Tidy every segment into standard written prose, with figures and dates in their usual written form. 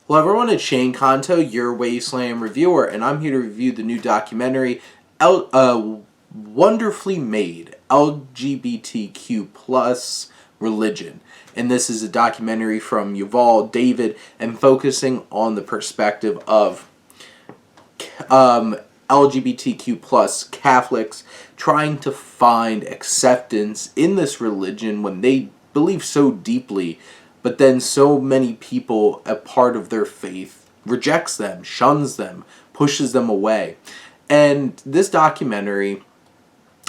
Hello everyone, it's Shane Kanto, your Wasteland reviewer, and I'm here to review the new documentary, Wonderfully Made, LGBTQ plus Religion. And this is a documentary from Yuval David and focusing on the perspective of LGBTQ plus Catholics trying to find acceptance in this religion when they believe so deeply, but then so many people, a part of their faith, rejects them, shuns them, pushes them away. And this documentary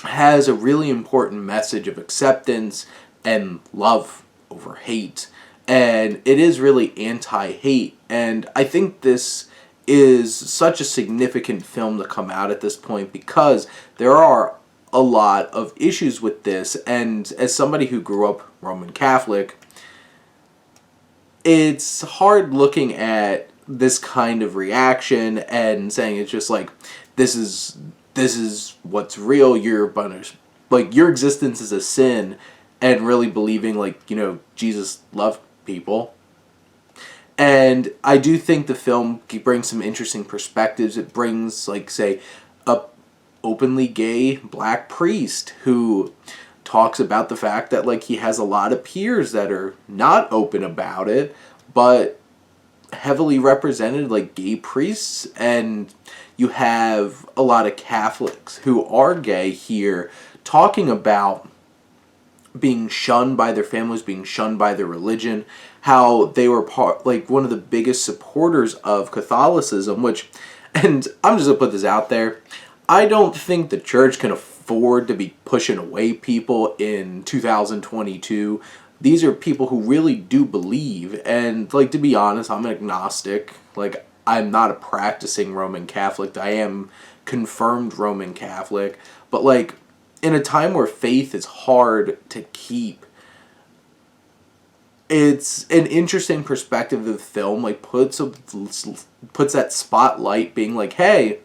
has a really important message of acceptance and love over hate. And it is really anti-hate. And I think this is such a significant film to come out at this point because there are a lot of issues with this. And as somebody who grew up Roman Catholic, it's hard looking at this kind of reaction and saying it's just like, this is what's real. Your existence is a sin, and really believing Jesus loved people. And I do think the film brings some interesting perspectives. It brings, say, a openly gay black priest who talks about the fact that he has a lot of peers that are not open about it, but heavily represented gay priests. And you have a lot of Catholics who are gay here talking about being shunned by their families, being shunned by their religion, how they were one of the biggest supporters of Catholicism, and I'm just going to put this out there, I don't think the church can afford to be pushing away people in 2022. These are people who really do believe, and to be honest, I'm an agnostic. I'm not a practicing Roman Catholic. I am confirmed Roman Catholic, but in a time where faith is hard to keep, it's an interesting perspective of the film. Puts that spotlight, being hey,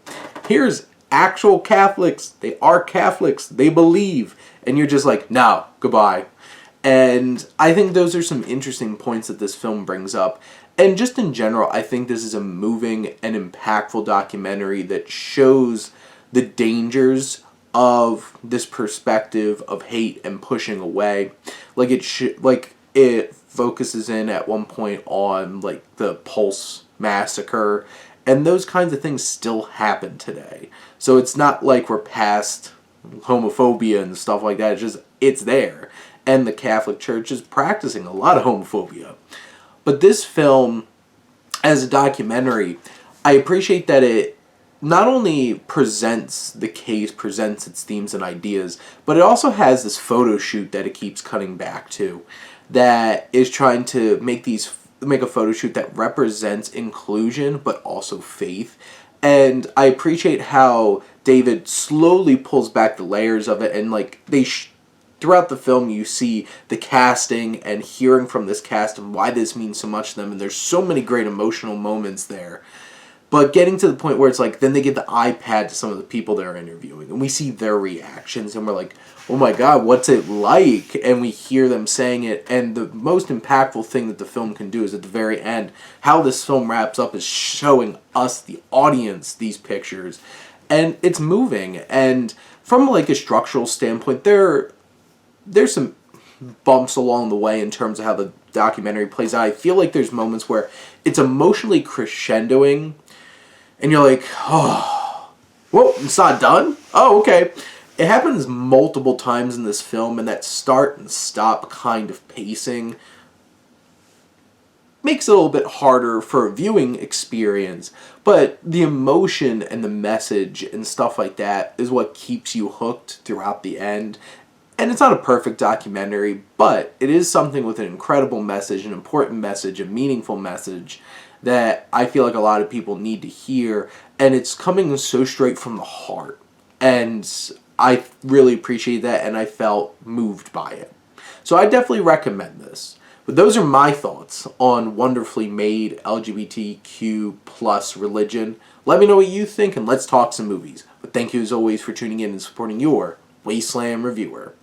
here's actual Catholics. They are Catholics. They believe, and you're just no, goodbye. And I think those are some interesting points that this film brings up. And just in general, I think this is a moving and impactful documentary that shows the dangers of this perspective of hate and pushing away. It focuses in at one point on the Pulse massacre, and those kinds of things still happen today. So it's not like we're past homophobia and stuff like that. It's there. And the Catholic Church is practicing a lot of homophobia. But this film, as a documentary, I appreciate that it not only presents the case, presents its themes and ideas, but it also has this photo shoot that it keeps cutting back to, that is trying to make a photo shoot that represents inclusion but also faith. And I appreciate how David slowly pulls back the layers of it, and throughout the film you see the casting and hearing from this cast and why this means so much to them, and there's so many great emotional moments there. But getting to the point where it's then they give the iPad to some of the people they're interviewing, and we see their reactions, and we're like, oh my god, what's it like? And we hear them saying it, and the most impactful thing that the film can do is at the very end, how this film wraps up is showing us, the audience, these pictures. And it's moving, and from a structural standpoint, there's some bumps along the way in terms of how the documentary plays out. I feel there's moments where it's emotionally crescendoing, and you're oh, whoa, it's not done? Oh, okay. It happens multiple times in this film, and that start and stop kind of pacing makes it a little bit harder for a viewing experience, but the emotion and the message and stuff like that is what keeps you hooked throughout the end. And it's not a perfect documentary, but it is something with an incredible message, an important message, a meaningful message that I feel a lot of people need to hear, and it's coming so straight from the heart. And I really appreciate that, and I felt moved by it. So I definitely recommend this. But those are my thoughts on Wonderfully Made LGBTQ plus Religion. Let me know what you think, and let's talk some movies. But thank you as always for tuning in and supporting your Wasteland reviewer.